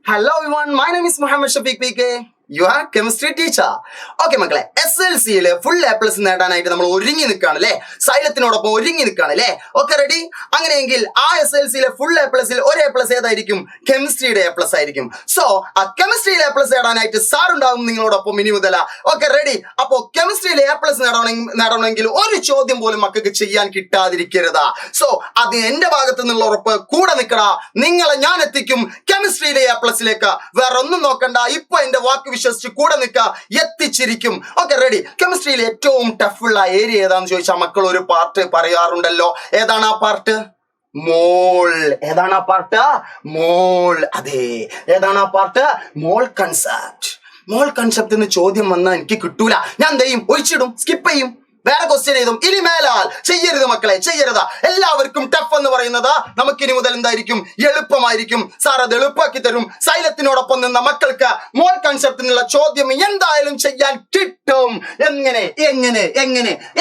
Hello everyone, my name is Muhammad Shafiq PK. You are chemistry teacher. Okay മക്കളെ, SSLCയിലെ full A plus നേടാനായിട്ട് നമ്മൾ ഒരുങ്ങി നിൽക്കുകയാണല്ലേ, സൈലത്തിനോടൊപ്പം ഒരുങ്ങി നിൽക്കുകയാണല്ലേ. Okay ready? അങ്ങനെയെങ്കിൽ ആ SSLCയിലെ ഫുൾ എ പ്ലസിൽ ഒരു എ പ്ലസ് ഏതായിരിക്കും? കെമിസ്ട്രിയുടെ എ പ്ലസ് ആയിരിക്കും. സോ ആ കെമിസ്ട്രിയിലെ എ പ്ലസ് നേടാനായിട്ട് സാർ ഉണ്ടാവും നിങ്ങളോടൊപ്പം ഇനി മുതല. Okay ready? അപ്പോ കെമിസ്ട്രിയിലെ എ പ്ലസ് നേടണമെങ്കിൽ ഒരു ചോദ്യം പോലും മക്കൾക്ക് ചെയ്യാൻ കിട്ടാതിരിക്കരുതാ. സോ അത് എന്റെ ഭാഗത്ത് നിന്നുള്ള ഉറപ്പ്. കൂടെ നിൽക്കടാ, നിങ്ങളെ ഞാൻ എത്തിക്കും കെമിസ്ട്രിയിലെ എ പ്ലസിലേക്ക്. വേറെ ഒന്നും നോക്കണ്ട, ഇപ്പൊ എന്റെ വാക്ക് വിശ്വസിച്ച് കൂടെ നിൽക്കുക, എത്തിച്ചിരിക്കും. Okay ready? കെമിസ്ട്രിയിൽ ഏറ്റവും ടഫുള്ള ഏരിയ ഏതാന്ന് ചോദിച്ചാൽ മക്കൾ ഒരു പാർട്ട് പറയാറുണ്ടല്ലോ. ഏതാണ് ആ പാർട്ട്? മോൾ. ഏതാണ് ആ പാർട്ട്? മോൾ. അതെ, ഏതാണ് ആ പാർട്ട്? മോൾ കൺസെപ്റ്റ്. മോൾ കൺസെപ്റ്റ് എന്ന് ചോദ്യം വന്നാൽ എനിക്ക് കിട്ടൂല. ഞാൻ എന്ത് ചെയ്യും? ഒഴിച്ചിടും, സ്കിപ്പ് ചെയ്യും, വേറെ ക്വസ്റ്റ്യൻ ചെയ്തും. ഇനി മേലാൽ ചെയ്യരുത് മക്കളെ, ചെയ്യരുത്. എല്ലാവർക്കും ടഫ് എന്ന് പറയുന്നത് നമുക്കിനി മുതൽ എന്തായിരിക്കും? എളുപ്പമായിരിക്കും. സാർ അത് എളുപ്പമാക്കി തരും. സൈലത്തിനോടൊപ്പം നിന്ന മക്കൾക്ക് മോൾ കൺസെപ്റ്റിനുള്ള ചോദ്യം എന്തായാലും ചെയ്യാൻ കിട്ടും.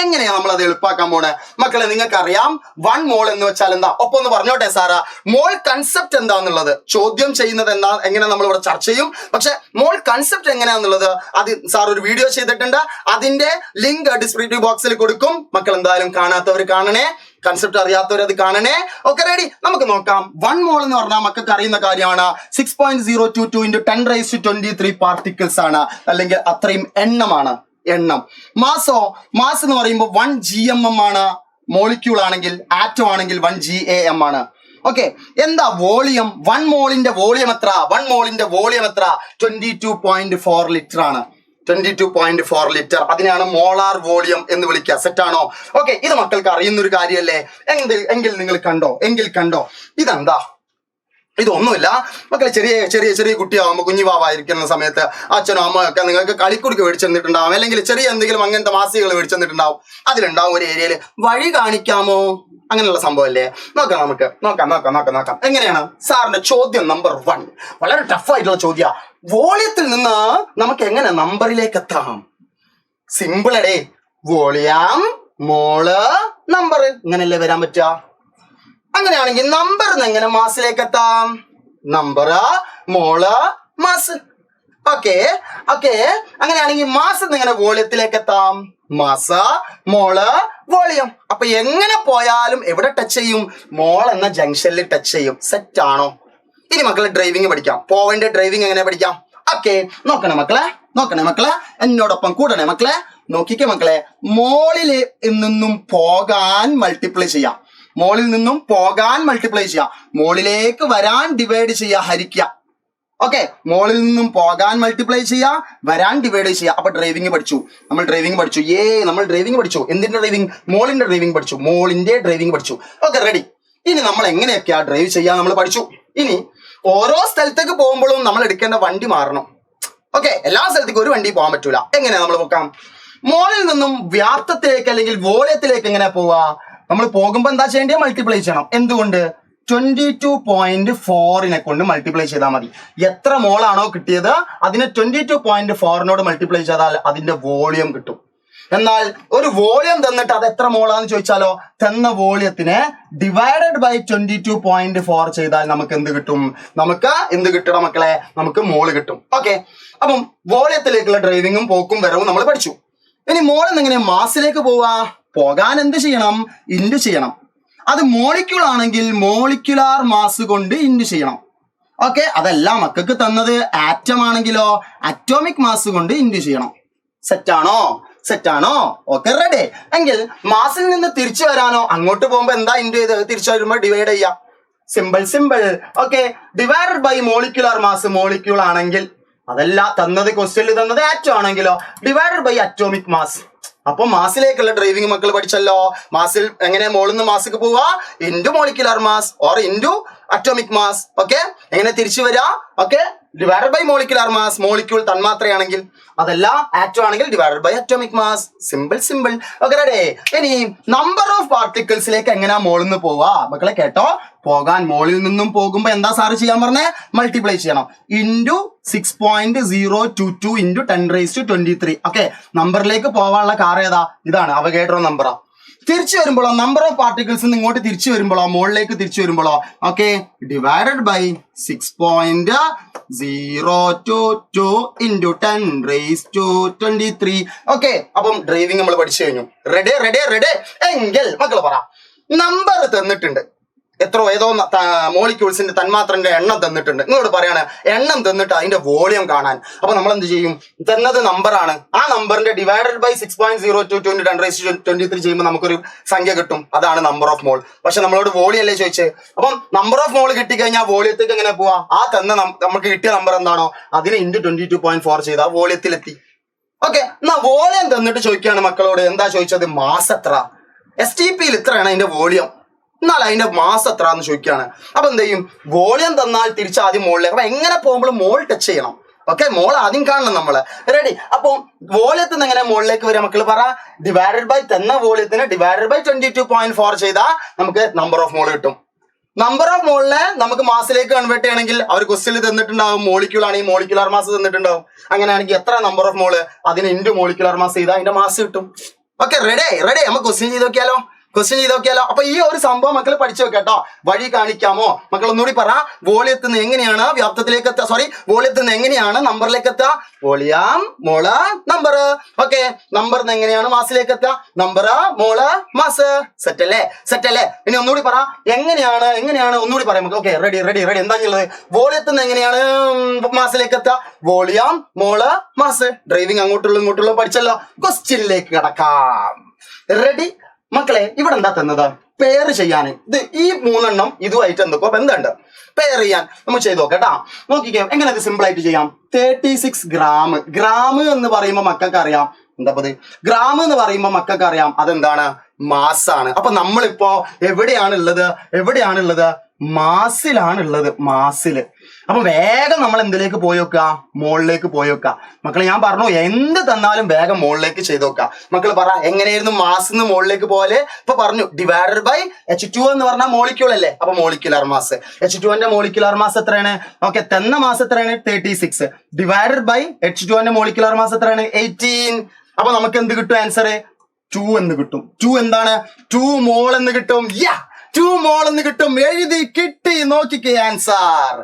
എങ്ങനെയാ നമ്മൾ അത് എളുപ്പമാക്കാൻ പോണേ മക്കളെ? നിങ്ങൾക്കറിയാം 1 മോൾ എന്ന് വെച്ചാൽ എന്താ? ഒപ്പം ഒന്ന് പറഞ്ഞോട്ടെ സാറാ. മോൾ കൺസെപ്റ്റ് എന്താന്നുള്ളത് ചോദ്യം ചെയ്യുന്നത് എങ്ങനെ നമ്മൾ ഇവിടെ ചർച്ച ചെയ്യും. പക്ഷെ മോൾ കൺസെപ്റ്റ് എങ്ങനെയാന്നുള്ളത് അത് സാർ ഒരു വീഡിയോ ചെയ്തിട്ടുണ്ട്. അതിന്റെ ലിങ്ക് ഡിസ്ക്രിപ്റ്റീവ് ബോക്സിൽ കൊടുക്കും. മക്കൾ എന്തായാലും കാണാത്തവർ കാണണേ, കൺസെപ്റ്റ് അറിയാത്തവർ അത് കാണണേ. Okay ready? നമുക്ക് നോക്കാം. 1 മോൾ എന്ന് പറഞ്ഞാൽ മക്കൾക്ക് അറിയുന്ന കാര്യമാണ്. 6.022 into 10⁻23 പാർട്ടിക്കിൾസ് ആണ്, അല്ലെങ്കിൽ അത്രയും എണ്ണമാണ്. എണ്ണം. മാസ് എന്ന് പറയുമ്പോൾ 1 GMM ആണ്. മോളിക്യൂൾ ആണെങ്കിൽ, ആറ്റം ആണെങ്കിൽ 1 GAM ആണ്. ഓക്കെ, എന്താ വോളിയം? 1 മോളിന്റെ വോളിയം എത്ര? 1 മോളിന്റെ വോളിയം എത്ര? 22.4 ലിറ്റർ ആണ്. 22.4 ലിറ്റർ. അതിനാണ് മോളാർ വോളിയം എന്ന് വിളിക്കുക. സെറ്റാണോ? ഓക്കെ, ഇത് മക്കൾക്ക് അറിയുന്ന ഒരു കാര്യമല്ലേ? എങ്കിൽ നിങ്ങൾ കണ്ടോ ഇതെന്താ? ഇതൊന്നുമില്ല മക്കളെ. ചെറിയ കുട്ടിയാവുമ്പോൾ, കുഞ്ഞുവാവായിരിക്കുന്ന സമയത്ത് അച്ഛനോ അമ്മയോ ഒക്കെ നിങ്ങൾക്ക് കളിക്കുടുക്ക് മേടിച്ചു തന്നിട്ടുണ്ടാവും, അല്ലെങ്കിൽ ചെറിയ എന്തെങ്കിലും അങ്ങനത്തെ മാസികകൾ മേടിച്ചു തന്നിട്ടുണ്ടാവും. അതിലുണ്ടാവും ഒരു ഏരിയയിൽ വഴി കാണിക്കാമോ, അങ്ങനെയുള്ള സംഭവം അല്ലേ? നമുക്ക് നോക്കാം. എങ്ങനെയാണ്? സാറിന്റെ ചോദ്യം നമ്പർ 1 വളരെ ടഫായിട്ടുള്ള ചോദ്യ. വോളിയത്തിൽ നിന്ന് നമുക്ക് എങ്ങനെ നമ്പറിലേക്ക് എത്താം? സിമ്പിൾ അടേ. വോളിയം, മോള്, നമ്പർ, ഇങ്ങനെയല്ലേ വരാൻ പറ്റുക? അങ്ങനെയാണെങ്കിൽ നമ്പറിന്ന് എങ്ങനെ മാസിലേക്ക് എത്താം? നമ്പറ്, മോള്, മാസ്. ഓക്കെ, അങ്ങനെയാണെങ്കിൽ മാസ് എങ്ങനെ വോളിയത്തിലേക്ക് എത്താം? മാസ്, മോള്, വോളിയം. അപ്പൊ എങ്ങനെ പോയാലും എവിടെ ടച്ച് ചെയ്യും? മോൾ എന്ന ജംഗ്ഷനിൽ ടച്ച് ചെയ്യും. സെറ്റ് ആണോ? ഇനി മക്കളെ ഡ്രൈവിംഗ് പഠിക്കാം. പോവന്റെ ഡ്രൈവിംഗ് എങ്ങനെ പഠിക്കാം? ഓക്കെ, നോക്കണേ മക്കളെ, എന്നോടൊപ്പം കൂടണേ മക്കളെ. നോക്കിക്കേ മക്കളെ, മോളിൽ നിന്നും പോകാൻ മൾട്ടിപ്ലൈ ചെയ്യാം. മോളിലേക്ക് വരാൻ ഡിവൈഡ് ചെയ്യുക, ഹരിക്കുക. ഓക്കെ, മോളിൽ നിന്നും പോകാൻ മൾട്ടിപ്ലൈ ചെയ്യുക, വരാൻ ഡിവൈഡ് ചെയ്യുക. അപ്പൊ ഡ്രൈവിംഗ് പഠിച്ചു. നമ്മൾ ഡ്രൈവിംഗ് പഠിച്ചു. എന്തിന്റെ ഡ്രൈവിംഗ്? മോളിന്റെ ഡ്രൈവിംഗ് പഠിച്ചു. Okay ready? ഇനി നമ്മൾ എങ്ങനെയൊക്കെയാ ഡ്രൈവ് ചെയ്യാൻ നമ്മൾ പഠിച്ചു. ഇനി ഓരോ സ്ഥലത്തേക്ക് പോകുമ്പോഴും നമ്മൾ എടുക്കേണ്ട വണ്ടി മാറണം. ഓക്കെ, എല്ലാ സ്ഥലത്തേക്കും ഒരു വണ്ടി പോകാൻ പറ്റൂല. എങ്ങനെയാ നമ്മൾ നോക്കാം? മോളിൽ നിന്നും വ്യാപ്തത്തിലേക്ക് അല്ലെങ്കിൽ വോളിയത്തിലേക്ക് എങ്ങനെ പോവാ? നമ്മൾ പോകുമ്പോ എന്താ ചെയ്യേണ്ടത്? മൾട്ടിപ്ലൈ ചെയ്യണം. എന്തുകൊണ്ട്? 22.4 കൊണ്ട് മൾട്ടിപ്ലൈ ചെയ്താൽ മതി. എത്ര മോളാണോ കിട്ടിയത് അതിനെ 22.4 മൾട്ടിപ്ലൈ ചെയ്താൽ അതിന്റെ വോളിയം കിട്ടും. എന്നാൽ ഒരു വോളിയം തന്നിട്ട് അത് എത്ര മോളാന്ന് ചോദിച്ചാലോ, തന്ന വോളിയത്തിനെ ഡിവൈഡഡ് ബൈ 22.4 ചെയ്താൽ നമുക്ക് എന്ത് കിട്ടും? എന്ത് കിട്ടണം മക്കളെ? നമുക്ക് മോള് കിട്ടും. ഓക്കെ, അപ്പം വോളിയത്തിലേക്കുള്ള ഡ്രൈവിങ്ങും പോക്കും വരവും നമ്മൾ പഠിച്ചു. ഇനി മോളിൽ എങ്ങനെ മാസിലേക്ക് പോകാൻ എന്ത് ചെയ്യണം? ഇൻഡു ചെയ്യണം. അത് മോളിക്യൂൾ ആണെങ്കിൽ മോളിക്യുലാർ മാസ് കൊണ്ട് ഇൻഡു ചെയ്യണം. ഓക്കെ, അതല്ല മക്കൾക്ക് തന്നത് ആറ്റം ആണെങ്കിലോ അറ്റോമിക് മാസ് കൊണ്ട് ഇൻഡു ചെയ്യണം. സെറ്റാണോ? Okay ready? എങ്കിൽ മാസിൽ നിന്ന് തിരിച്ചു വരാനോ, അങ്ങോട്ട് പോകുമ്പോ എന്താ ഇൻഡു ചെയ്ത് തിരിച്ചു വരുമ്പോ ഡിവൈഡ് ചെയ്യാം. Simple. Okay, divided by molecular mass. Molecule ആണെങ്കിൽ, അതല്ല തന്നത് ക്വസ്റ്റ്യനിൽ തന്നത് ആറ്റം ആണെങ്കിലോ ഡിവൈഡഡ് ബൈ അറ്റോമിക് മാസ്. അപ്പൊ മാസിലേക്കുള്ള ഡ്രൈവിംഗ് മക്കൾ പഠിച്ചല്ലോ. മാസിൽ എങ്ങനെ മോളിൽ നിന്ന് മാസിക്ക് പോവാ? Into molecular mass or into atomic mass. Okay, എങ്ങനെ തിരിച്ചു വരാ? Okay, divided by molecular mass. Molecule തന്മാത്രയാണെങ്കിൽ, അതല്ല ആറ്റം ആണെങ്കിൽ divided by atomic mass. Simple. Okay ready? ഇനി നമ്പർ ഓഫ് പാർട്ടിക്കിൾസിലേക്ക് എങ്ങനെയാ മോളിൽ നിന്ന് പോവാ? മക്കളെ കേട്ടോ, മോളിൽ നിന്നും പോകുമ്പോ എന്താ സാറ് ചെയ്യാൻ പറഞ്ഞേ? മൾട്ടിപ്ലൈ ചെയ്യണം. Into 6.022 into 10⁻23. ഓക്കെ, നമ്പറിലേക്ക് പോവാനുള്ള കാർ ഏതാ? ഇതാണ് അവഗേഡ്രോ നമ്പറാ. തിരിച്ചു വരുമ്പോഴോ നമ്പർ ഓഫ് പാർട്ടിക്കിൾസ് ഇങ്ങോട്ട് തിരിച്ചു വരുമ്പോഴോ മുകളിലേക്ക് തിരിച്ചു വരുമ്പോഴോ okay divided by 6.022 into 10⁻23. Okay അപ്പം ഡ്രൈവിംഗ് നമ്മൾ പഠിച്ചു കഴിഞ്ഞു. റെഡി എങ്കിൽ മക്കൾ പറ നമ്പർ തന്നിട്ടുണ്ട്, ഏതോ മോളിക്യൂൾസിന്റെ തന്മാത്രന്റെ എണ്ണം തന്നിട്ടുണ്ട്. നിങ്ങളോട് പറയാണ് എണ്ണം തന്നിട്ട് അതിന്റെ വോളിയം കാണാൻ. അപ്പൊ നമ്മൾ എന്ത് ചെയ്യും? തന്നത് നമ്പറാണ്, ആ നമ്പറിന്റെ ഡിവൈഡഡ് ബൈ 6.022 into 10⁻23 ചെയ്യുമ്പോൾ നമുക്കൊരു സംഖ്യ കിട്ടും. അതാണ് നമ്പർ ഓഫ് മോൾ. പക്ഷെ നമ്മളോട് വോളിയം അല്ലേ ചോദിച്ചത്. അപ്പം നമ്പർ ഓഫ് മോൾ കിട്ടിക്കഴിഞ്ഞാൽ വോളിയത്തേക്ക് എങ്ങനെ പോവാ? ആ തന്ന നമുക്ക് കിട്ടിയ നമ്പർ എന്താണോ അതിനെ ഇൻറ്റു 22.4 ചെയ്ത് ആ വോളിയത്തിലെത്തി. ഓക്കെ, എന്നാ വോളിയം തന്നിട്ട് ചോദിക്കുകയാണ് മക്കളോട്. എന്താ ചോദിച്ചത്? മാസ് എത്ര? STPയിൽ ഇത്രയാണ് അതിന്റെ വോളിയം, എന്നാൽ അതിന്റെ മാസ് എത്ര എന്ന് ചോദിക്കുകയാണ്. അപ്പൊ എന്ത് ചെയ്യും? വോളിയം തന്നാൽ തിരിച്ചാദ്യം മോളിലേക്ക്. അപ്പൊ എങ്ങനെ പോകുമ്പോഴും മോൾ ടച്ച് ചെയ്യണം. ഓക്കെ, മോൾ ആദ്യം കാണണം നമ്മള്. റെഡി? അപ്പൊ വോളിയത്തിൽ നിന്ന് എങ്ങനെ മുകളിലേക്ക് വരാം മക്കൾ പറ? ഡിവൈഡഡ് ബൈ തന്ന വോളിയത്തിന് ഡിവൈഡഡ് ബൈ 22.4 ചെയ്താൽ നമുക്ക് നമ്പർ ഓഫ് മോൾ കിട്ടും. നമ്പർ ഓഫ് മോളിനെ നമുക്ക് മാസിലേക്ക് കൺവേർട്ട് ചെയ്യണമെങ്കിൽ അവർ ക്വസ്റ്റ്യനിൽ തന്നിട്ടുണ്ടാവും. മോളിക്യൂൾ ആണെങ്കിൽ മോളിക്കുലാർ മാസ് തന്നിട്ടുണ്ടാവും. അങ്ങനെയാണെങ്കിൽ എത്ര നമ്പർ ഓഫ് മോള് അതിന് ഇൻറ്റു മോളിക്കുലാർ മാസ് ചെയ്താൽ അതിന്റെ മാസ് കിട്ടും. ഓക്കെ, റെഡി നമുക്ക് ക്വസ്റ്റ്യൻ ചെയ്ത് നോക്കിയാലോ? അപ്പൊ ഈ ഒരു സംഭവം മക്കൾ പഠിച്ചു വെക്കട്ടോ. വഴി കാണിക്കാമോ മക്കൾ? ഒന്നുകൂടി പറ. വോളിയത്തിൽ നിന്ന് എങ്ങനെയാണ് വ്യാപ്തത്തിലേക്ക് എത്തുക? വോളിയത്തിൽ നിന്ന് എങ്ങനെയാണ് നമ്പറിലേക്ക് എത്തുക? വോളിയം മോള് നമ്പർ. ഓക്കെ, നമ്പറിൽ നിന്ന് എങ്ങനെയാണ് മാസിലേക്ക് എത്തുക? നമ്പർ മോള് മാസ്. സെറ്റ് അല്ലേ? ഇനി ഒന്നുകൂടി പറ. എങ്ങനെയാണ് ഒന്നുകൂടി പറയാം നമുക്ക്. Okay, ready. എന്താ ചെയ്യുന്നത്? വോളിയത്തിൽ നിന്ന് എങ്ങനെയാണ് മാസിലേക്ക് എത്തുക? വോളിയം മോള് മാസ്. ഡ്രൈവിംഗ് അങ്ങോട്ടുള്ള പഠിച്ചല്ലോ. ക്വസ്റ്റ്യനിലേക്ക് കിടക്കാം. റെഡി മക്കളെ, ഇവിടെ എന്താ തന്നത്? പെയർ ചെയ്യാൻ. ഇത് ഈ 3 എണ്ണം ഇതുമായിട്ട് എന്തൊക്കെ ബന്ധമുണ്ട്. പെയർ ചെയ്യാൻ നമ്മൾ ചെയ്ത് നോക്കട്ടാ. നോക്കിക്കേ എങ്ങനെ ഇത് സിമ്പിൾ ആയിട്ട് ചെയ്യാം. 36 ഗ്രാം. ഗ്രാം എന്ന് പറയുമ്പോൾ മക്കൾക്ക് അറിയാം എന്താ? ഗ്രാം എന്ന് പറയുമ്പോൾ മക്കൾക്ക് അറിയാം അതെന്താണ്? മാസാണ്. അപ്പൊ നമ്മളിപ്പോ എവിടെയാണ് ഉള്ളത്? മാസിലാണുള്ളത്. മാസില്. അപ്പൊ വേഗം നമ്മൾ എന്തിലേക്ക് പോയി നോക്കുക? മുകളിലേക്ക് പോയി നോക്കുക. മക്കളെ ഞാൻ പറഞ്ഞു എന്ത് തന്നാലും വേഗം മുകളിലേക്ക് ചെയ്ത് നോക്കുക. മക്കൾ പറ എങ്ങനെയായിരുന്നു മാസ് നിന്ന് മുകളിലേക്ക് പോലെ? ഇപ്പൊ പറഞ്ഞു ഡിവൈഡഡ് ബൈ H2 എന്ന് പറഞ്ഞാൽ മോളിക്യൂൾ അല്ലേ? അപ്പൊ മോളിക്കുലാർ മാസ്. H2ന്റെ മോളിക്കുലാർ മാസ് എത്രയാണ്? ഓക്കെ, തന്ന മാസ് എത്രയാണ്? 36 ഡിവൈഡഡ് ബൈ H2ന്റെ മോളിക്കുലാർ മാസ് എത്രയാണ്? 18. അപ്പൊ നമുക്ക് എന്ത് കിട്ടും? ആൻസർ 2 എന്ന് കിട്ടും. 2 എന്താണ്? 2 മോൾ എന്ന് കിട്ടും. 2 മോൾ എന്ന് കിട്ടും. എഴുതി കിട്ടി. നോക്കിക്കേ ആൻസർ.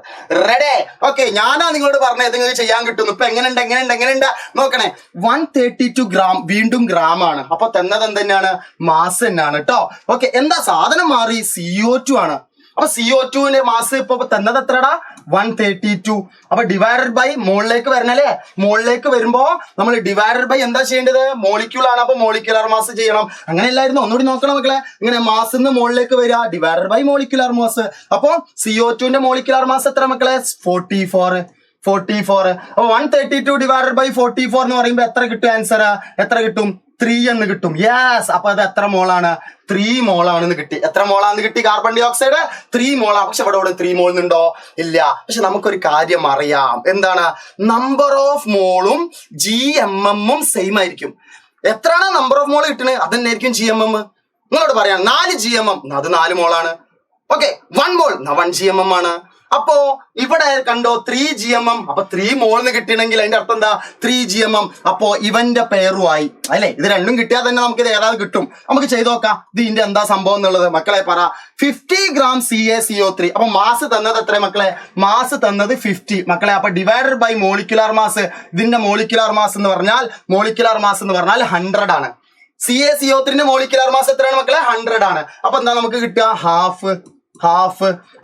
റെഡി? ഓക്കെ, ഞാനാ നിങ്ങളോട് പറഞ്ഞത് നിങ്ങൾക്ക് ചെയ്യാൻ കിട്ടുന്നു. ഇപ്പൊ എങ്ങനെയുണ്ട് നോക്കണേ. 132 ഗ്രാം. വീണ്ടും ഗ്രാം ആണ്. അപ്പൊ തന്നത് എന്തെന്നാണ്? മാസ് തന്നെയാണ് കേട്ടോ. ഓക്കെ, എന്താ സാധനം മാറി? CO2 ആണ്. അപ്പൊ CO2ന്റെ മാസ് ഇപ്പൊ തന്നത് എത്രടാ? 132. അപ്പൊ ഡിവൈഡഡ് ബൈ മുകളിലേക്ക് വരണല്ലേ? മുകളിലേക്ക് വരുമ്പോ നമ്മൾ ഡിവൈഡഡ് ബൈ എന്താ ചെയ്യേണ്ടത്? മോളിക്യൂൾ ആണ്. അപ്പൊ മോളിക്കുലാർ മാസ് ചെയ്യണം. അങ്ങനെയല്ലായിരുന്നു? ഒന്നുകൂടി നോക്കണം മക്കളെ. ഇങ്ങനെ മാസ് നിന്ന് മുകളിലേക്ക് വരിക, ഡിവൈഡഡ് ബൈ മോളിക്കുലാർ മാസ്. അപ്പൊ CO2ന്റെ മോളിക്കുലാർ മാസ് എത്ര മക്കളെ? 44. അപ്പൊ 132 ഡിവൈഡഡ് ബൈ 44 എന്ന് പറയുമ്പോ എത്ര കിട്ടും? ആൻസർ എത്ര കിട്ടും? 3 എന്ന് കിട്ടും. യെസ്. അപ്പൊ അത് എത്ര മോളാണ്? 3 മോളാണെന്ന് കിട്ടി. എത്ര മോളാന്ന് കിട്ടി? കാർബൺ ഡൈ ഓക്സൈഡ് 3 മോളാണ്. പക്ഷെ ഇവിടെ 3 മോൾ ഉണ്ടോ? ഇല്ല. പക്ഷെ നമുക്കൊരു കാര്യം അറിയാം. എന്താണ്? നമ്പർ ഓഫ് മോളും GMM സെയിം ആയിരിക്കും. എത്രയാണ് നമ്പർ ഓഫ് മോൾ കിട്ടുന്നത്? അതന്നെയായിരിക്കും GMM. നിങ്ങളോട് പറയാം 4 GMM, അത് 4 മോളാണ്. ഓക്കെ, 1 മോൾ 1 GMM ആണ്. അപ്പോ ഇവിടെ കണ്ടോ 3 GMM. അപ്പൊ 3 മോളിന്ന് കിട്ടണമെങ്കിൽ അതിന്റെ അർത്ഥം എന്താ? 3 GMM. അപ്പോ ഇവന്റെ പേരുമായി അല്ലെ? ഇത് രണ്ടും കിട്ടിയാൽ തന്നെ നമുക്ക് ഇത് ഏതാത് കിട്ടും. നമുക്ക് ചെയ്ത് നോക്കാം ഇതിന്റെ എന്താ സംഭവം എന്നുള്ളത്. മക്കളെ പറ. 50 ഗ്രാം CaCO3. അപ്പൊ മാസ് തന്നത് എത്ര മക്കളെ? മാസ് തന്നത് 50 മക്കളെ. അപ്പൊ ഡിവൈഡഡ് ബൈ മോളിക്കുലാർ മാസ്. ഇതിന്റെ മോളിക്കുലാർ മാസ് എന്ന് പറഞ്ഞാൽ 100 ആണ്. CaCO3ന്റെ മോളിക്കുലാർ മാസ് എത്രയാണ് മക്കളെ? 100 ആണ്. അപ്പൊ എന്താ നമുക്ക് കിട്ടുക? ഹാഫ്.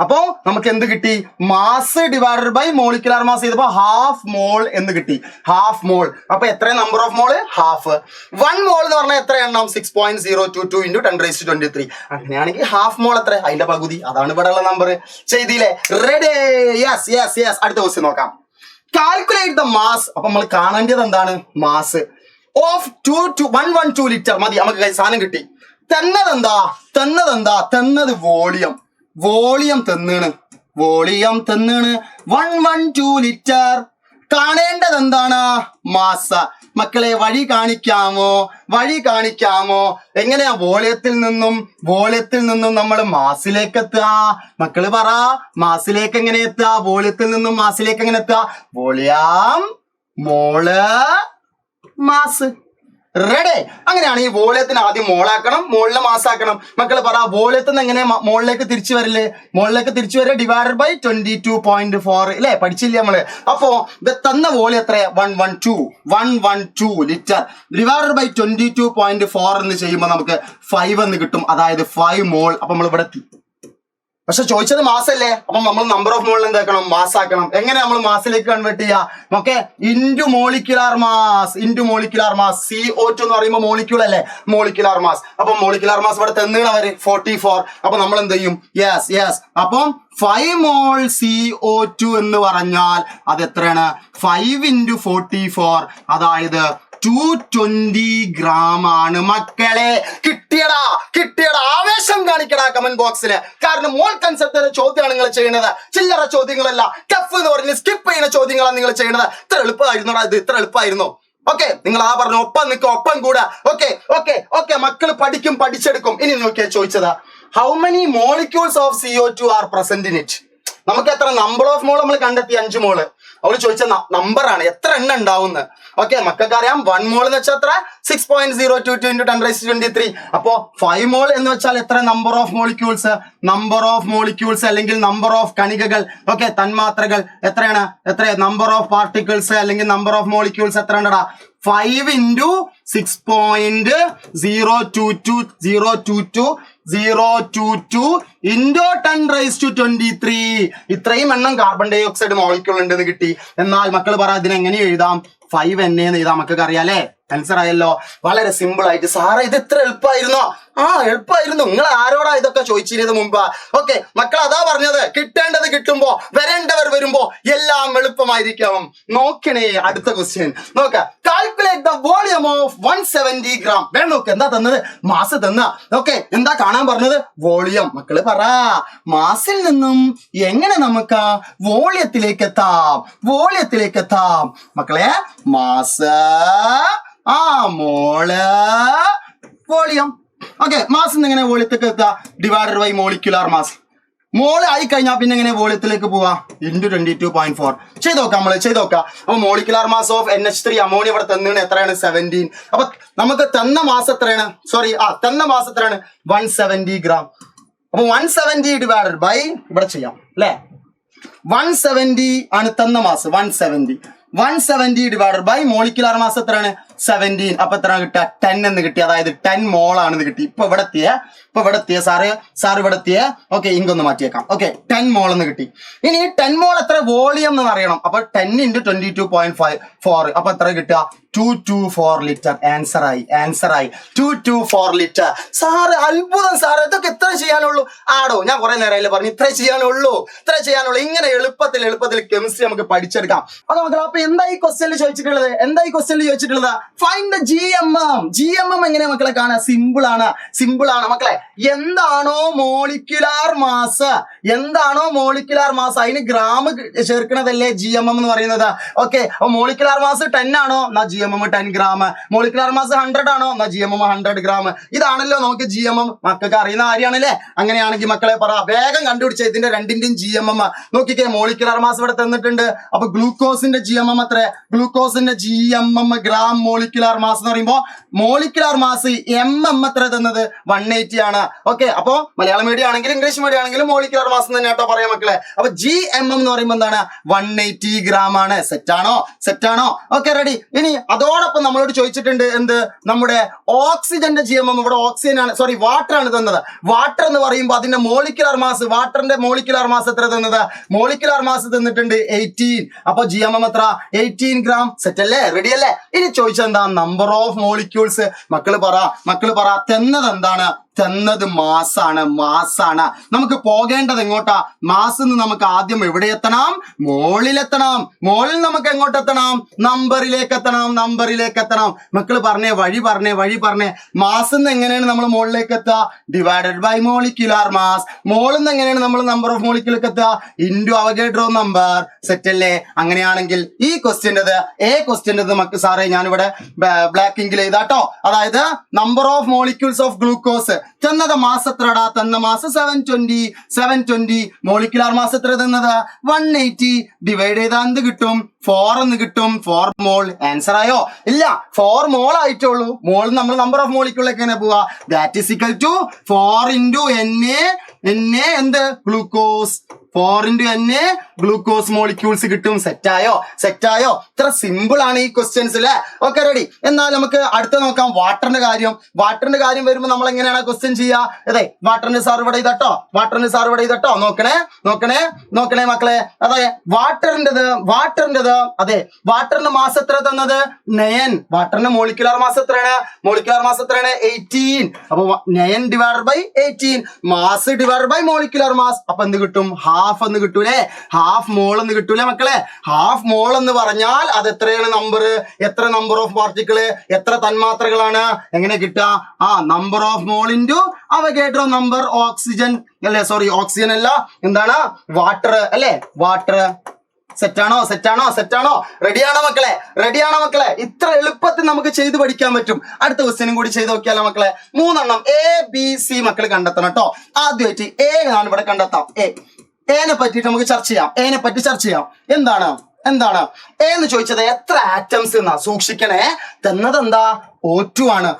അപ്പോ നമുക്ക് എന്ത് കിട്ടി? Mass divided by molecular mass ചെയ്തപ്പോ ഹാഫ് മോൾ എന്ന് കിട്ടി. Half mole. അപ്പൊ എത്ര number of mole? Half. 1 mole എന്ന് പറഞ്ഞാൽ എത്ര എണ്ണം? 6.022 into 10⁻23. അങ്ങനെയാണെങ്കിൽ ഹാഫ് മോൾ എത്ര? അതിന്റെ പകുതി. അതാണ് ഇവിടെ ഉള്ള നമ്പർ. ചെയ്തില്ലേ? റെഡി? യെസ്. അടുത്ത ക്വസ്റ്റ്യൻ നോക്കാം. Calculate the mass. അപ്പൊ നമ്മൾ കാണേണ്ടത് എന്താണ്? മാസ് ഓഫ് 112 ലിറ്റർ മതി. നമുക്ക് സാധനം കിട്ടി. തന്നത് വോളിയം തന്നാണ്. 112 ലിറ്റർ. കാണേണ്ടത് എന്താണ്? മാസ്. മക്കളെ വഴി കാണിക്കാമോ? എങ്ങനെയാ വോളിയത്തിൽ നിന്നും നമ്മൾ മാസിലേക്ക് എത്തുക? മക്കള് പറ. മാസിലേക്ക് എങ്ങനെ എത്തുക? വോളിയത്തിൽ നിന്നും മാസിലേക്ക് എങ്ങനെ എത്തുക? വോളിയം മോള് മാസ്. റെഡി? അങ്ങനെയാണ് ഈ വോളിയത്തിന് ആദ്യം മോളാക്കണം, മോളിലെ മാസാക്കണം. മക്കൾ പറ, വോളിയത്തിൽ നിന്ന് എങ്ങനെ മോളിലേക്ക് തിരിച്ചു വരില്ലേ? മോളിലേക്ക് തിരിച്ചു വരിക ഡിവൈഡഡ് ബൈ 22.4 അല്ലെ? പഠിച്ചില്ലേ നമ്മള്? അപ്പോ തന്ന വോളിയം എത്ര? 112 ലിറ്റർ ഡിവൈഡഡ് ബൈ 22.4 എന്ന് ചെയ്യുമ്പോൾ നമുക്ക് 5 എന്ന് കിട്ടും, അതായത് 5 മോൾ. അപ്പൊ നമ്മൾ ഇവിടെ പക്ഷെ ചോദിച്ചത് മാസല്ലേ? അപ്പൊ നമ്മൾ നമ്പർ ഓഫ് മോളിൽ എന്താക്കണം? മാസാക്കണം. എങ്ങനെ നമ്മൾ മാസിലേക്ക് കൺവേർട്ട് ചെയ്യാ? Okay, into molecular mass. CO2 എന്ന് പറയുമ്പോൾ മോളിക്യൂൾ അല്ലേ? Molecular mass. അപ്പൊ മോളിക്കുലാർ മാസ് ഇവിടെ തന്നവര് 44. അപ്പൊ നമ്മൾ എന്ത് ചെയ്യും? യെസ്. അപ്പം 5 മോൾ CO2 എന്ന് പറഞ്ഞാൽ അത് എത്രയാണ്? 5 × 44, അതായത് 220 ഗ്രാം ആണ്. മക്കളെ കിട്ടിയടാ. ആവേശം കാണിക്കടാ കമന്റ് ബോക്സില്. കാരണം മോൾ കൺസെപ്റ്റ് ചോദ്യമാണ് നിങ്ങൾ ചെയ്യുന്നത്, ചില്ലറ ചോദ്യങ്ങളല്ല. ടഫ് എന്ന് പറഞ്ഞ് സ്കിപ്പ് ചെയ്യുന്ന ചോദ്യങ്ങളാണ് നിങ്ങൾ ചെയ്യുന്നത്. ഇത്ര എളുപ്പമായിരുന്നോടാ ഇത്? ഇത്ര എളുപ്പമായിരുന്നോ? ഓക്കെ, നിങ്ങൾ പറഞ്ഞു ഒപ്പം നിൽക്കും, ഒപ്പം കൂടാ. ഓക്കെ മക്കൾ പഠിക്കും, പഠിച്ചെടുക്കും. ഇനി നോക്കിയാൽ ചോദിച്ചതാ, how many molecules of CO2 R present in it? നമുക്ക് എത്ര നമ്പർ ഓഫ് മോൾ നമ്മൾ കണ്ടെത്തി? 5 മോള്. അവള് ചോദിച്ച നമ്പറാണ്, എത്ര എണ്ണം ഉണ്ടാവുന്നത്. ഓക്കെ, മക്കൾക്ക് അറിയാം 1 മോൾ എന്ന് വെച്ചാൽ എത്ര? 6.022 × 10⁻23. അപ്പോ 5 മോൾ എന്ന് വെച്ചാൽ എത്ര? നമ്പർ ഓഫ് മോളിക്യൂൾസ് അല്ലെങ്കിൽ നമ്പർ ഓഫ് കണികകൾ, ഓക്കെ, തന്മാത്രകൾ എത്രയാണ്? നമ്പർ ഓഫ് പാർട്ടിക്കിൾസ് അല്ലെങ്കിൽ നമ്പർ ഓഫ് മോളിക്യൂൾസ് എത്ര ഉണ്ടടാ? 5 × 6.022 × 10⁻23. ഇത്രയും എണ്ണം കാർബൺ ഡൈ ഓക്സൈഡ് മോളിക്യൂൾ ഉണ്ടെന്ന് കിട്ടി. എന്നാൽ മക്കൾ പറ, ഇതിനെങ്ങനെ എഴുതാം? 5Na എന്ന് എഴുതാം. മക്കൾക്ക് അറിയാലേ? ആൻസർ ആയല്ലോ. വളരെ സിമ്പിൾ ആയിട്ട്. സാറേ ഇത് ഇത്ര എളുപ്പമായിരുന്നോ? എളുപ്പമായിരുന്നു. നിങ്ങൾ ആരോടാ ഇതൊക്കെ ചോദിച്ചിരുന്നത് മുമ്പ്? ഓക്കെ മക്കൾ, അതാ പറഞ്ഞത്, കിട്ടേണ്ടത് കിട്ടുമ്പോ വരേണ്ടവർ വരുമ്പോ എല്ലാം എളുപ്പമായിരിക്കും. നോക്കണേ, അടുത്ത ക്വസ്റ്റ്യൻ നോക്ക. Calculate the volume of 170 gram. വേണം നോക്ക്, എന്താ തന്നത്? മാസ് തന്ന. ഓക്കെ, എന്താ കാണാൻ പറഞ്ഞത്? വോളിയം. മക്കള് പറ, മാസിൽ നിന്നും എങ്ങനെ നമുക്ക് വോളിയത്തിലേക്ക് എത്താം? മക്കളെ, മാസ്, മോള്, വോളിയം. ഓക്കെ, മാസ് എങ്ങനെ വോളിയത്തിലേക്ക് എത്തുക? Divided by molecular mass. Mole ആയി കഴിഞ്ഞാൽ പിന്നെ എങ്ങനെ വോളിയത്തിലേക്ക് പോവാ? ഇൻറ്റു 22.4. ചെയ്ത് നോക്കാം. അപ്പൊ molecular mass of NH3 ammonia ഇവിടെ തന്നാണ് എത്രയാണ്? 17. അപ്പൊ നമുക്ക് തന്ന മാസ് എത്രയാണ്? 170 ഗ്രാം. അപ്പൊ 170 ഡിവൈഡഡ് ബൈ, ഇവിടെ ചെയ്യാം അല്ലെ? 170 ആണ് തന്ന mass. 170 divided by molecular mass എത്രയാണ്? 17. അപ്പൊ എത്ര കിട്ടുക? 10 എന്ന് കിട്ടി, അതായത് 10 മോൾ ആണെന്ന് കിട്ടി. ഇപ്പൊ ഇവിടെ എത്തിയ സാർ ഇവിടെ എത്തിയ. ഓക്കെ, ഇങ്ങൊന്ന് മാറ്റിയേക്കാം. ഓക്കെ, 10 മോൾ എന്ന് കിട്ടി. ഇനി 10 മോൾ എത്ര വോളിയം എന്ന് അറിയണം. അപ്പൊ 10 × 22.4. അപ്പൊ എത്ര കിട്ടുക? 224 ലിറ്റർ. ആൻസർ ആയി 224 ലിറ്റർ. സാറ് അത്ഭുതം സാറ്, ഇതൊക്കെ എത്ര ചെയ്യാനുള്ളൂ? ആടോ, ഞാൻ കുറെ നേരം പറഞ്ഞു ഇത്ര ചെയ്യാനുള്ളൂ. ഇങ്ങനെ എളുപ്പത്തിൽ കെമിസ്ട്രി നമുക്ക് പഠിച്ചെടുക്കാം. അത് മക്കളെ, അപ്പൊ എന്താ ഈ ക്വസ്റ്റ്യനിൽ ചോദിച്ചിട്ടുള്ളത്? Find the GMM. എങ്ങനെ മക്കളെ കാണാം? സിമ്പിൾ ആണ് മക്കളെ. എന്താണോ മോളിക്കുലാർ മാസ്, അതിന് ഗ്രാം ചേർക്കണതല്ലേ GMM എന്ന് പറയുന്നത്. ഓക്കെ, അപ്പൊ മോളിക്കുലാർ മാസ് 10 ആണോ? എന്നാ GMM 10 ഗ്രാം. മോളിക്കുലാർ മാസ് 100 ആണോ? എന്നാ GMM 100 ഗ്രാം. ഇതാണല്ലോ നമുക്ക് GMM. മക്കൾക്ക് അറിയുന്ന കാര്യമാണല്ലേ? അങ്ങനെയാണെങ്കിൽ മക്കളെ പറ, വേഗം കണ്ടുപിടിച്ച ഇതിന്റെ രണ്ടിന്റെയും GMM നോക്കിക്കേ. മോളിക്കുലാർ മാസ് ഇവിടെ തന്നിട്ടുണ്ട്. അപ്പൊ ഗ്ലൂക്കോസിന്റെ GMM എത്ര? ഗ്ലൂക്കോസിന്റെ GMM ഗ്രാം മോളിക്കുലാർ മാസ് എന്ന് പറയുമ്പോൾ മോളിക്കുലാർ മാസ് MM എത്ര തന്നത്? 180 ആണ്. ഓക്കെ, അപ്പൊ മലയാളം മീഡിയം ആണെങ്കിലും ഇംഗ്ലീഷ് മീഡിയം ആണെങ്കിലും മോളിക്കുലാർ മാസ് തന്നെ കേട്ടോ പറയാം മക്കളെ. അപ്പൊ GMM എന്ന് പറയുമ്പോൾ എന്താണ്? 180 ഗ്രാം ആണ്. സെറ്റാണോ? Okay, ready. ഇനി അതോടൊപ്പം നമ്മളോട് ചോദിച്ചിട്ടുണ്ട് എന്ത്? നമ്മുടെ ഓക്സിജന്റെ GMM. ഇവിടെ ഓക്സിജൻ ആണ്, സോറി, വാട്ടർ ആണ് തന്നത്. വാട്ടർ എന്ന് പറയുമ്പോൾ അതിന്റെ മോളിക്കുലാർ മാസ്, വാട്ടറിന്റെ മോളിക്കുലാർ മാസ് എത്ര തന്നത്? മോളിക്കുലാർ മാസ് തന്നിട്ടുണ്ട് 18. അപ്പൊ GMM എത്ര? 18 ഗ്രാം. സെറ്റ് അല്ലേ? റെഡി അല്ലേ? ഇനി ചോദിച്ചെന്താ? Number of molecules. മക്കള് പറ, തന്നത് എന്താണ്? മാസാണ്. നമുക്ക് പോകേണ്ടത് എങ്ങോട്ടാ? മാസിൽ നിന്ന് നമുക്ക് ആദ്യം എവിടെ എത്തണം? മോളിലെത്തണം. മോളിൽ നമുക്ക് എങ്ങോട്ട് എത്തണം? നമ്പറിലേക്ക് എത്തണം. മക്കള് വഴി പറഞ്ഞേ. മാസിൽ നിന്ന് എങ്ങനെയാണ് നമ്മൾ മോളിലേക്ക് എത്തുക? Divided by molecular mass. മോളിൽ നിന്ന് എങ്ങനെയാണ് നമ്മൾ നമ്പർ ഓഫ് മോളിക്യൂളിലേക്ക് എത്തുക? Into അവഗേഡ്രോ number. സെറ്റ് അല്ലേ? അങ്ങനെയാണെങ്കിൽ ഈ ക്വസ്റ്റ്യൻ്റെത് മക്കൾ സാറേ ഞാനിവിടെ ബ്ലാക്ക് ഇങ്കിൽ എഴുതാട്ടോ. അതായത് number of molecules of glucose തന്നത് മാസ് എത്രടാ? തന്ന മാസ് 720. മോളിക്കുലാർ മാസ് എത്ര തന്നത്? 180. ഡിവൈഡ് ചെയ്താൽ എന്ത് കിട്ടും? 4 എന്ന് കിട്ടും. 4 മോൾ. ആൻസർ ആയോ? ഇല്ല, 4 മോൾ ആയിട്ടുള്ളൂ. മോൾ നമ്മൾ നമ്പർ ഓഫ് മോളിക്യൂളിലേക്ക് എങ്ങനെ പോവാ? That is equal to 4 into Na എന്ത്? Glucose. 4 into Na glucose molecules കിട്ടും. സെറ്റായോ? ഇത്ര സിമ്പിൾ ആണ് ഈ ക്വസ്റ്റ്യൻസ് അല്ലേ? Okay, ready. എന്നാൽ നമുക്ക് അടുത്ത നോക്കാം വാട്ടറിന്റെ കാര്യം വരുമ്പോൾ നമ്മൾ എങ്ങനെയാണ് ക്വസ്റ്റ്യൻ ചെയ്യുക? അതെ, വാട്ടറിന്റെ സാർ ഇവിടെ ചെയ്തട്ടോ. നോക്കണേ മക്കളെ. അതെ, വാട്ടറിന്റേത് അതെ, വാട്ടറിന്റെ മാസ് എത്ര തന്നത്? 9. വാട്ടറിന്റെ മോളിക്കുലർ മാസ് എത്രയാണ്? 18. അപ്പൊ 9 divided by 18, mass divided by molecular mass. അപ്പൊ എന്ത് കിട്ടും? ഹാഫ് എന്ന് കിട്ടൂലേ? ഹാഫ് മോൾ എന്ന് കിട്ടൂലേ മക്കളെ? ഹാഫ് മോൾ എന്ന് പറഞ്ഞാൽ അത് എത്രയാണ് നമ്പർ? എത്ര നമ്പർ ഓഫ് പാർട്ടിക്കിള്, എത്ര തന്മാത്രകളാണ്? എങ്ങനെ കിട്ടുക? Number of mall into Avogadro number. Oxygen അല്ലേ? സോറി, ഓക്സിജൻ അല്ല, എന്താണ്? വാട്ടർ അല്ലേ? വാട്ടർ. സെറ്റാണോ? റെഡിയാണോ മക്കളെ? ഇത്ര എളുപ്പത്തിൽ നമുക്ക് ചെയ്ത് പഠിക്കാൻ പറ്റും. അടുത്ത ക്വസ്റ്റ്യനും കൂടി ചെയ്ത് നോക്കിയാലോ മക്കളെ? 3 ABC മക്കൾ കണ്ടെത്തണം കേട്ടോ. ആദ്യമായിട്ട് എ ഞാൻ ഇവിടെ കണ്ടെത്താം. എനെ പറ്റിയിട്ട് നമുക്ക് ചർച്ച ചെയ്യാം. എന്താണ് എ എന്ന് ചോദിച്ചത്? എത്ര ആറ്റംസ് എന്നാ? സൂക്ഷിക്കണേ, തന്നത് എന്താ? O2 ആണ്.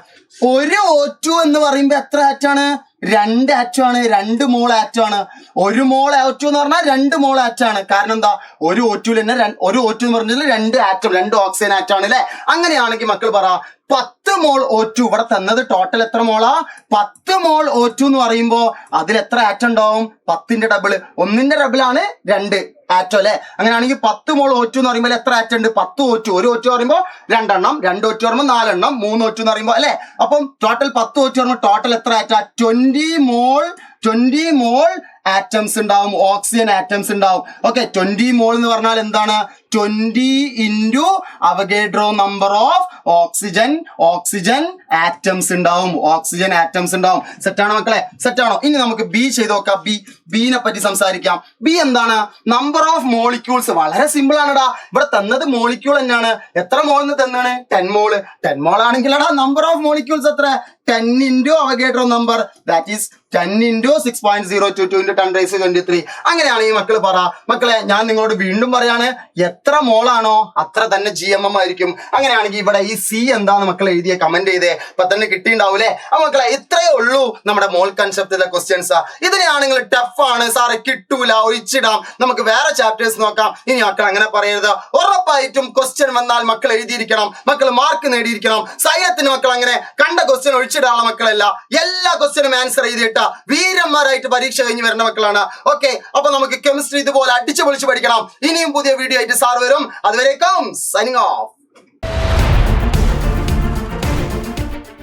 ഒരു O2 എന്ന് പറയുമ്പോ എത്ര ആറ്റാണ്? 2 ആറ്റമാണ്. 2 മോൾ ആറ്റാണ്. 1 മോൾ O2 എന്ന് പറഞ്ഞാൽ 2 മോൾ ആറ്റാണ്. കാരണം എന്താ? ഒരു O2 തന്നെ ഒരു O2 എന്ന് പറഞ്ഞാൽ 2 ആറ്റം, 2 ഓക്സിജൻ ആറ്റാണ് അല്ലെ? അങ്ങനെയാണെങ്കിൽ മക്കൾ പറ 10 മോൾ O2. ഇവിടെ തന്നത് ടോട്ടൽ എത്ര മോളാ? 10 മോൾ O2 എന്ന് പറയുമ്പോ അതിൽ എത്ര ആറ്റം ഉണ്ടാവും? 10ന്റെ ഡബിള്. 1ന്റെ ഡബിളാണ് 2 ആറ്റം അല്ലെ? അങ്ങനെയാണെങ്കിൽ 10 മോൾ O2 എന്ന് പറയുമ്പോൾ എത്ര ആറ്റം ഉണ്ട്? 10 O2. ഒരു O2 പറയുമ്പോൾ 2 എണ്ണം, 2 O2 പറയുമ്പോൾ 4 എണ്ണം, 3 O2 എന്ന് പറയുമ്പോൾ അല്ലെ? അപ്പം ടോട്ടൽ 10 O2 പറയുമ്പോൾ ടോട്ടൽ എത്ര ആറ്റാ? 20 മോൾ ആറ്റംസ് ഉണ്ടാവും, ഓക്സിജൻ ആറ്റംസ് ഉണ്ടാവും. ഓക്കെ, 20 മോൾ എന്ന് പറഞ്ഞാൽ എന്താണ്? 20 into Avogadro number of oxygen atoms ഉണ്ടാവും. സെറ്റാണോ മക്കളെ? ഇനി നമുക്ക് ബി ചെയ്ത് നോക്കാം. ബീനെ പറ്റി സംസാരിക്കാം. ബി എന്താണ്? Number of molecules. വളരെ സിമ്പിൾ ആണെടാ. ഇവിടെ തന്നത് മോളിക്യൂൾ തന്നെയാണ്. എത്ര മോൾ എന്ന് തന്നാണ്? 10 മോള്. 10 മോൾ ആണെങ്കിലടാ നമ്പർ ഓഫ് മോളിക്യൂൾസ് എത്ര? 10 into Avogadro number, that is 10 into 6.022 into 10⁻23. അങ്ങനെയാണെങ്കിൽ മക്കൾ പറ. മക്കളെ, ഞാൻ നിങ്ങളോട് വീണ്ടും പറയാണ്, എത്ര മോളാണോ അത്ര തന്നെ GMM ആയിരിക്കും. അങ്ങനെയാണെങ്കിൽ ഇവിടെ ഈ സി എന്താന്ന് മക്കൾ എഴുതിയ കമന്റ് ചെയ്തേ. ഇപ്പൊ തന്നെ കിട്ടിണ്ടാവൂലേ? അപ്പൊ മക്കളെ, ഇത്രയേ ഉള്ളൂ നമ്മുടെ മോൾ കൺസെപ്റ്റിലെ ക്വസ്റ്റ്യൻസ്. ഇതിനെയാണെങ്കിൽ ടഫ് ആണ് സാറെ, കിട്ടൂല, ഒഴിച്ചിടാം, നമുക്ക് വേറെ ചാപ്റ്റേഴ്സ് നോക്കാം. ഇനി മക്കൾ അങ്ങനെ പറയരുത്. ഉറപ്പായിട്ടും ക്വസ്റ്റ്യൻ വന്നാൽ മക്കൾ എഴുതിയിരിക്കണം, മക്കൾ മാർക്ക് നേടിയിരിക്കണം. സൈലത്തിന് മക്കൾ അങ്ങനെ കണ്ട ക്വസ്റ്റ്യൻ ഒഴിച്ചിടാനുള്ള മക്കളല്ല. എല്ലാ ക്വസ്റ്റ്യനും ആൻസർ ചെയ്തിട്ട് വീരന്മാരായിട്ട് പരീക്ഷ കഴിഞ്ഞ് വരുന്ന മക്കളാണ്. ഓക്കെ, അപ്പൊ നമുക്ക് കെമിസ്ട്രി ഇതുപോലെ അടിച്ചു പൊളിച്ച് പഠിക്കണം. ഇനിയും പുതിയ വീഡിയോ ആയിട്ട് സാർ വരും. അതുവരേക്കും സൈനിങ് ഓഫ്.